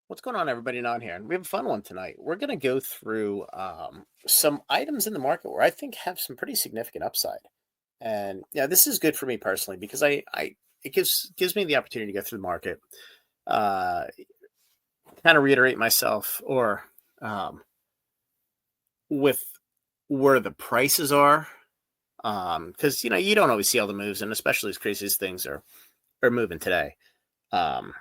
What's going on, everybody? Not here. And we have a fun one tonight. We're going to go through some items in the market where I think have some pretty significant upside. And yeah, this is good for me personally because I it gives me the opportunity to go through the market, uh, kind of reiterate myself or um, with where the prices are, because you don't always see all the moves, and especially as crazy as things are moving today. Um,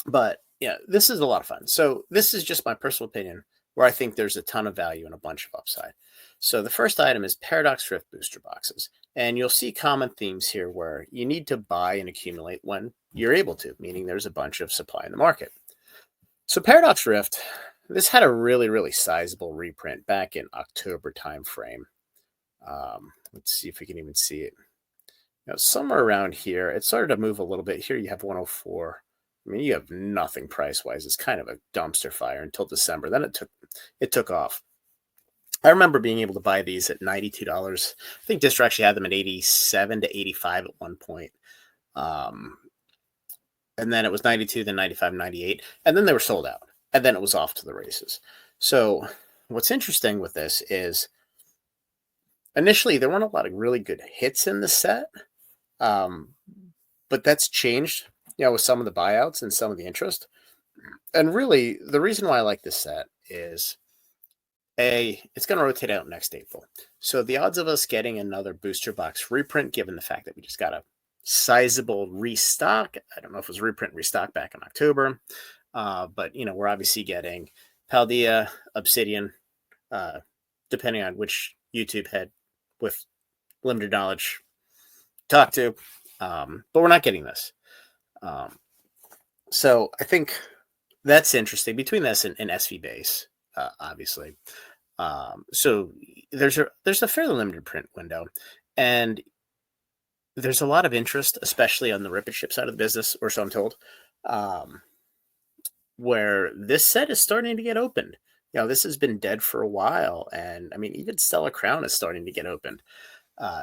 But yeah, this is a lot of fun. So this is just my personal opinion where I think there's a ton of value and a bunch of upside. So the first item is Paradox Rift booster boxes. And you'll see common themes here where you need to buy and accumulate when you're able to, meaning there's a bunch of supply in the market. So Paradox Rift, this had a really sizable reprint back in October timeframe. Let's see if we can even see it. Somewhere around here, it started to move a little bit. Here you have 104. I mean, you have nothing price wise. It's kind of a dumpster fire until December. Then it took off. I remember being able to buy these at $92. I think Distro actually had them at 87 to 85 at one point. Um, and then it was 92, then 95, 98, and then they were sold out. And then it was off to the races. So what's interesting with this is initially there weren't a lot of really good hits in the set. Um, but that's changed, with some of the buyouts and some of the interest. And really, the reason why I like this set is it's going to rotate out next April. So the odds of us getting another booster box reprint, given the fact that we just got a sizable restock, I don't know if it was restock back in October, but we're obviously getting Paldean, Obsidian, depending on which YouTube head with limited knowledge talk to. But we're not getting this. So I think that's interesting between this and SV base, obviously. So there's a fairly limited print window, and there's a lot of interest, especially on the rip and ship side of the business, or so I'm told, where this set is starting to get opened. This has been dead for a while, and I mean, even Stellar Crown is starting to get opened.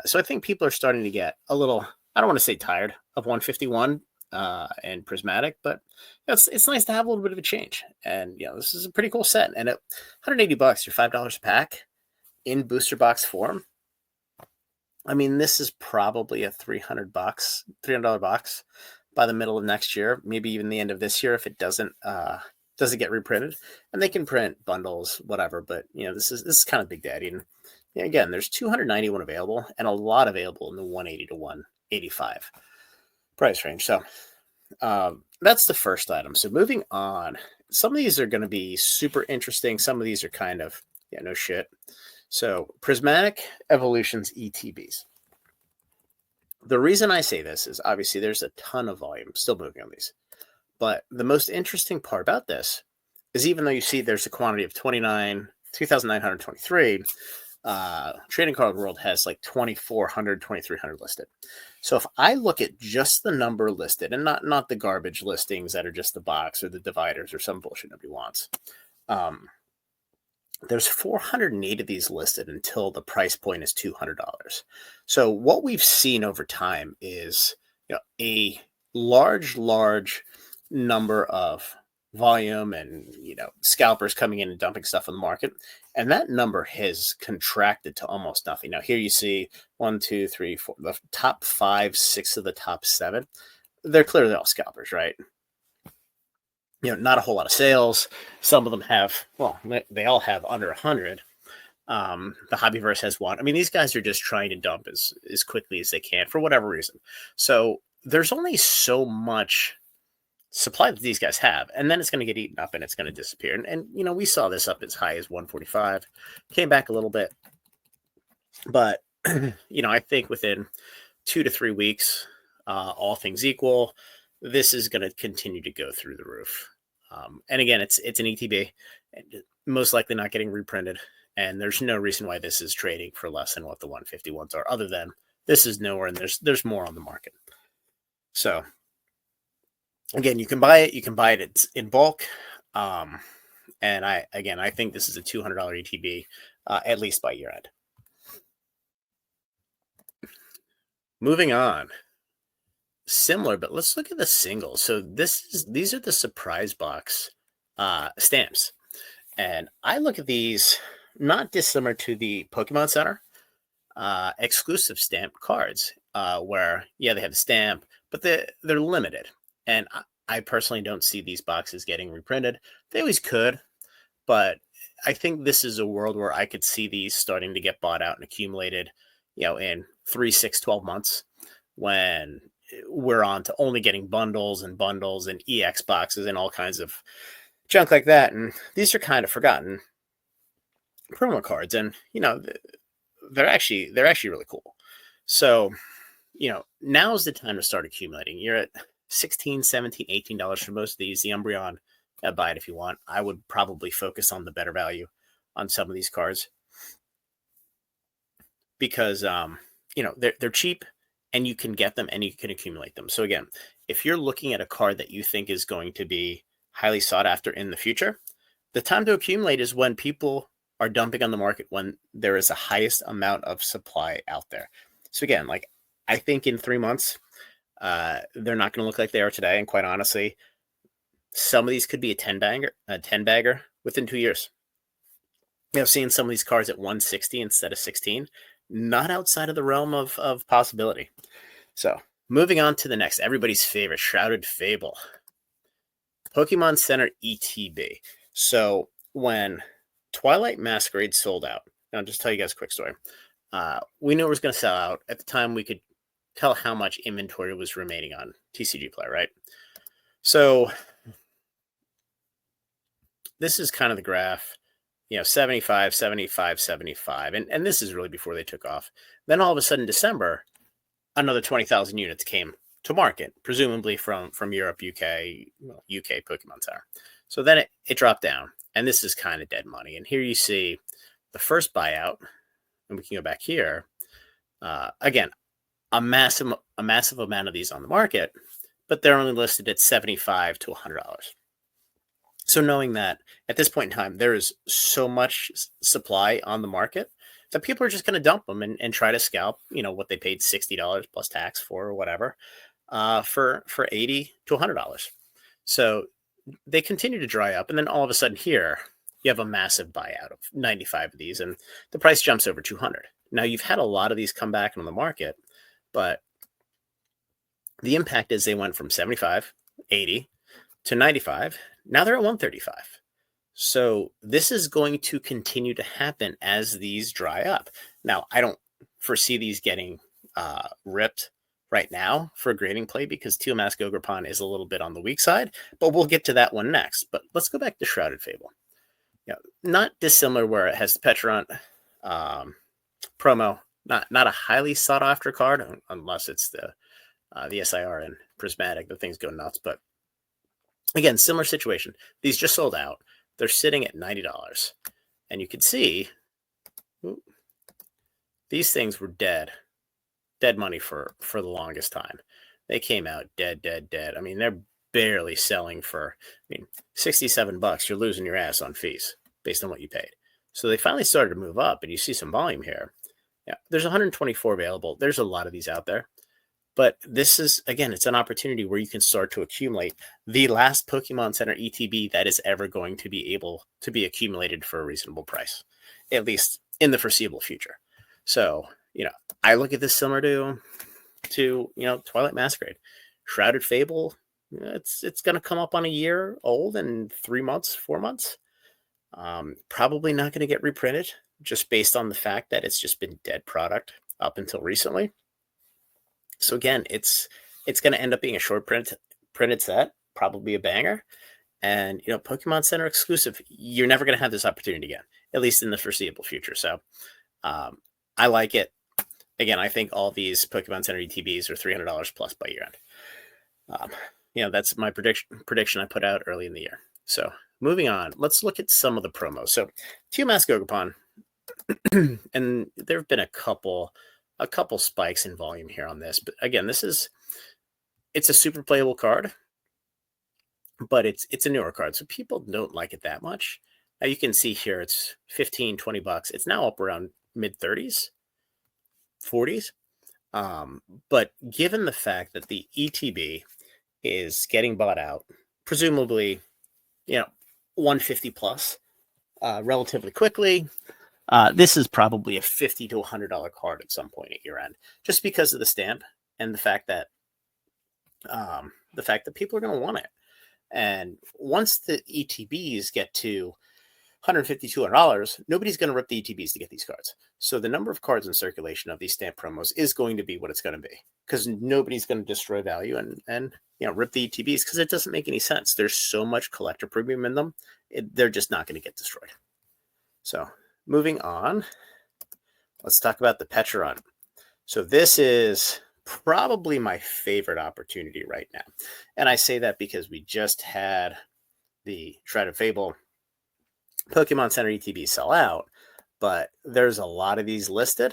So I think people are starting to get a little, I don't want to say tired of 151 and Prismatic, but it's nice to have a little bit of a change. And this is a pretty cool set. And at $180, you're $5 a pack in booster box form. I mean, this is probably a $300 box by the middle of next year, maybe even the end of this year if it doesn't get reprinted. And they can print bundles, whatever. But this is kind of Big Daddy. And again, there's 291 available and a lot available in the 180 to 185 price range. So that's the first item. So moving on, some of these are going to be super interesting. Some of these are kind of, no shit. So Prismatic Evolutions ETBs. The reason I say this is obviously there's a ton of volume still moving on these. But the most interesting part about this is even though you see there's a quantity of 2,923, Trading Card World has like 2,400, 2,300 listed. So if I look at just the number listed and not the garbage listings that are just the box or the dividers or some bullshit nobody wants, there's 408 of these listed until the price point is $200. So what we've seen over time is a large number of volume and scalpers coming in and dumping stuff on the market, and that number has contracted to almost nothing. Now here you see 1, 2, 3, 4, the top 5, 6 of the top 7, they're clearly all scalpers, right? Not a whole lot of sales. Some of them have, they all have under 100. The Hobbyverse has one. I mean, these guys are just trying to dump as quickly as they can for whatever reason. So there's only so much supply that these guys have, and then it's going to get eaten up and it's going to disappear. And we saw this up as high as 145, came back a little bit, but I think within 2 to 3 weeks, all things equal, this is going to continue to go through the roof. And again, it's an ETB, most likely not getting reprinted, and there's no reason why this is trading for less than what the 151s are, other than this is nowhere and there's more on the market. So again, you can buy it. You can buy it in bulk. And I think this is a $200 ETB, at least by year end. Moving on. Similar, but let's look at the singles. So these are the surprise box stamps. And I look at these not dissimilar to the Pokemon Center exclusive stamped cards, where yeah they have the stamp, but they're limited. And I personally don't see these boxes getting reprinted. They always could, but I think this is a world where I could see these starting to get bought out and accumulated, in 3, 6, 12 months when we're on to only getting bundles and EX boxes and all kinds of junk like that. And these are kind of forgotten promo cards, and they're actually really cool. So now's the time to start accumulating. You're at 16, 17, $18 for most of these. The Umbreon, buy it if you want. I would probably focus on the better value on some of these cards because they're cheap and you can get them and you can accumulate them. So again, if you're looking at a card that you think is going to be highly sought after in the future, the time to accumulate is when people are dumping on the market, when there is the highest amount of supply out there. So again, like I think in 3 months, they're not going to look like they are today. And quite honestly, some of these could be a 10 bagger within 2 years. Seeing some of these cards at 160 instead of 16, not outside of the realm of possibility. So moving on to the next, everybody's favorite, Shrouded Fable. Pokemon Center ETB. So when Twilight Masquerade sold out, now just tell you guys a quick story. We knew it was going to sell out. At the time, we could tell how much inventory was remaining on TCG Play, right? So this is kind of the graph, 75, 75, 75. And this is really before they took off. Then all of a sudden, December, another 20,000 units came to market, presumably from Europe, UK Pokemon Center. So then it dropped down, and this is kind of dead money. And here you see the first buyout, and we can go back here. Again, a massive amount of these on the market, but they're only listed at $75 to $100. So knowing that at this point in time, there is so much supply on the market that people are just going to dump them and try to scalp, what they paid $60 plus tax for or whatever, for $80 to $100. So they continue to dry up. And then all of a sudden here, you have a massive buyout of 95 of these, and the price jumps over 200. Now you've had a lot of these come back on the market, but the impact is they went from 75, 80 to 95. Now they're at 135. So this is going to continue to happen as these dry up. Now, I don't foresee these getting ripped right now for grading play because Teal Mask Ogrepon is a little bit on the weak side, but we'll get to that one next. But let's go back to Shrouded Fable. Not dissimilar where it has the Petrant promo, not a highly sought after card unless it's the SIR and Prismatic. The things go nuts, but again, similar situation. These just sold out. They're sitting at $90, and you can see these things were dead money for the longest time. They came out dead. I mean, they're barely selling for, $67. You're losing your ass on fees based on what you paid. So they finally started to move up, and you see some volume here. Yeah, there's 124 available. There's a lot of these out there. But this is, again, it's an opportunity where you can start to accumulate the last Pokemon Center ETB that is ever going to be able to be accumulated for a reasonable price, at least in the foreseeable future. So, I look at this similar to Twilight Masquerade. Shrouded Fable, it's going to come up on a year old in 3 months, 4 months. Probably not going to get reprinted just based on the fact that it's just been dead product up until recently. So again, it's going to end up being a short printed set, probably a banger. And, Pokemon Center exclusive, you're never going to have this opportunity again, at least in the foreseeable future. So I like it. Again, I think all these Pokemon Center ETBs are $300 plus by year end. That's my prediction I put out early in the year. So moving on, let's look at some of the promos. So Teal Mask Ogrepon, and there have been a couple spikes in volume here on this. But again, it's a super playable card, but it's a newer card. So people don't like it that much. Now you can see here, it's $15, $20. It's now up around mid 30s, 40s. But given the fact that the ETB is getting bought out, presumably, 150 plus relatively quickly. This is probably a $50 to $100 card at some point at year end, just because of the stamp and the fact that people are going to want it. And once the ETBs get to $150, $200, nobody's going to rip the ETBs to get these cards. So the number of cards in circulation of these stamp promos is going to be what it's going to be, because nobody's going to destroy value and rip the ETBs, because it doesn't make any sense. There's so much collector premium in them, they're just not going to get destroyed. So moving on, let's talk about the Petron. So this is probably my favorite opportunity right now. And I say that because we just had the Shrouded Fable Pokemon Center ETB sell out, but there's a lot of these listed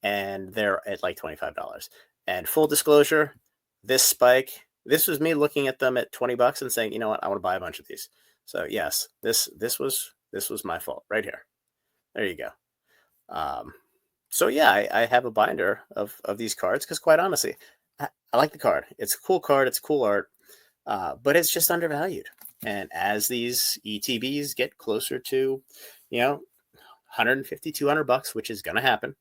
and they're at like $25. And full disclosure, this was me looking at them at $20 and saying, you know what, I want to buy a bunch of these. So yes, this was my fault right here. There you go. So yeah, I have a binder of these cards because, quite honestly, I like the card. It's a cool card. It's cool art, but it's just undervalued. And as these ETBs get closer to, $150, $200, which is going to happen,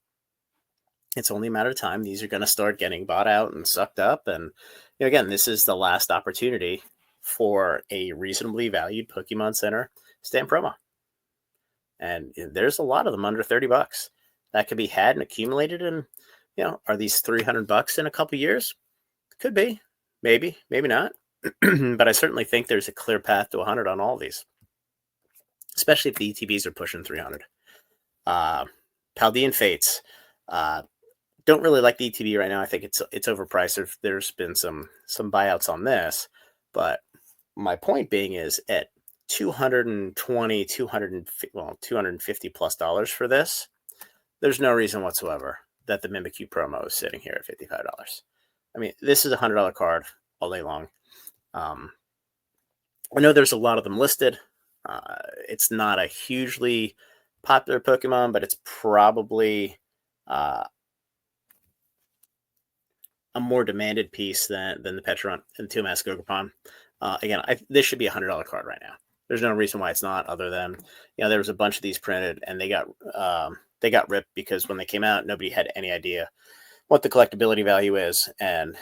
it's only a matter of time. These are going to start getting bought out and sucked up. And again, this is the last opportunity for a reasonably valued Pokemon Center stamp promo. And there's a lot of them under $30 that could be had and accumulated. And, are these $300 in a couple years? Could be, maybe not. But I certainly think there's a clear path to 100 on all of these, especially if the ETBs are pushing 300. Paldean Fates. Don't really like the ETB right now. I think it's overpriced. There's been some buyouts on this, but my point being is at $220, $250 plus dollars for this, there's no reason whatsoever that the Mimikyu promo is sitting here at $55. I mean, this is a $100 card all day long. I know there's a lot of them listed. It's not a hugely popular Pokemon, but it's probably a more demanded piece than the Petron and Two Mask Gogapon. Again, this should be a $100 card right now. There's no reason why it's not, other than there was a bunch of these printed and they got ripped because when they came out, nobody had any idea what the collectability value is. And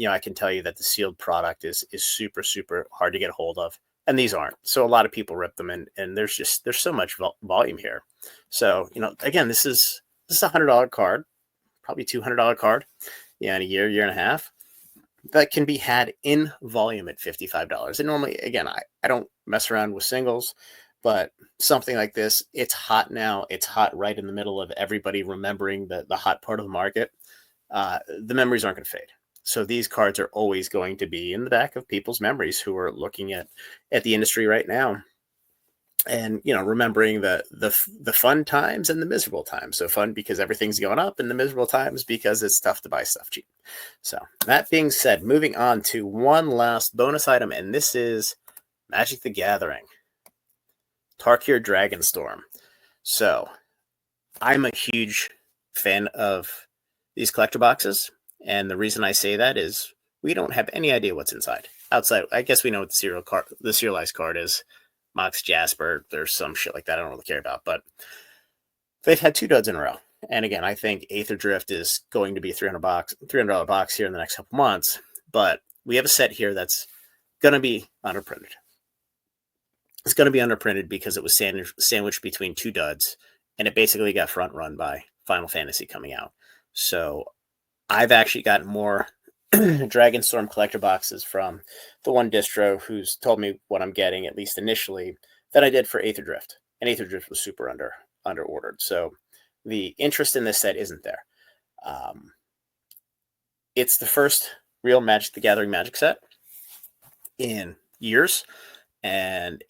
I can tell you that the sealed product is super, super hard to get a hold of, and these aren't. So a lot of people rip them, and there's so much volume here. So again, this is a $100 card, probably $200 card, in a year and a half, that can be had in volume at $55. And normally, again, I don't mess around with singles, but something like this, it's hot now. It's hot right in the middle of everybody remembering the hot part of the market. The memories aren't going to fade. So these cards are always going to be in the back of people's memories who are looking at the industry right now. And, remembering the fun times and the miserable times. So fun because everything's going up, and the miserable times because it's tough to buy stuff cheap. So that being said, moving on to one last bonus item, and this is Magic the Gathering. Tarkir Dragonstorm. So I'm a huge fan of these collector boxes. And the reason I say that is we don't have any idea what's inside. Outside, I guess we know what the serialized card is. Mox Jasper, there's some shit like that I don't really care about, but they've had 2 duds in a row. And again, I think Aether Drift is going to be $300 box here in the next couple months, but we have a set here that's going to be underprinted. It's going to be underprinted because it was sandwiched between 2 duds, and it basically got front run by Final Fantasy coming out. So I've actually gotten more Dragonstorm collector boxes from the one distro who's told me what I'm getting, at least initially, than I did for Aether Drift. And Aether Drift was super under ordered. So the interest in this set isn't there. It's the first real Magic the Gathering Magic set in years. And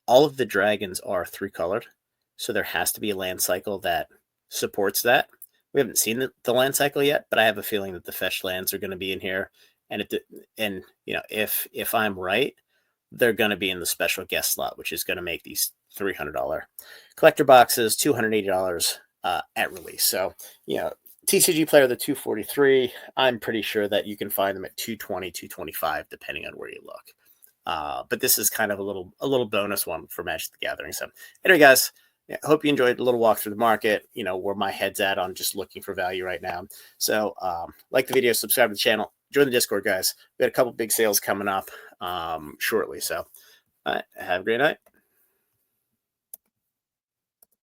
all of the dragons are 3-colored. So there has to be a land cycle that supports that. We haven't seen the land cycle yet, but I have a feeling that the fetch lands are going to be in here. And if I'm right, they're going to be in the special guest slot, which is going to make these $300 collector boxes $280 at release. So, TCG Player, the 243, I'm pretty sure that you can find them at $220, $225, depending on where you look. But this is kind of a little bonus one for Magic the Gathering. So anyway, guys, yeah, hope you enjoyed a little walk through the market. You know where my head's at on just looking for value right now. So like the video, subscribe to the channel, join the Discord, guys. We got a couple big sales coming up shortly. So have a great night.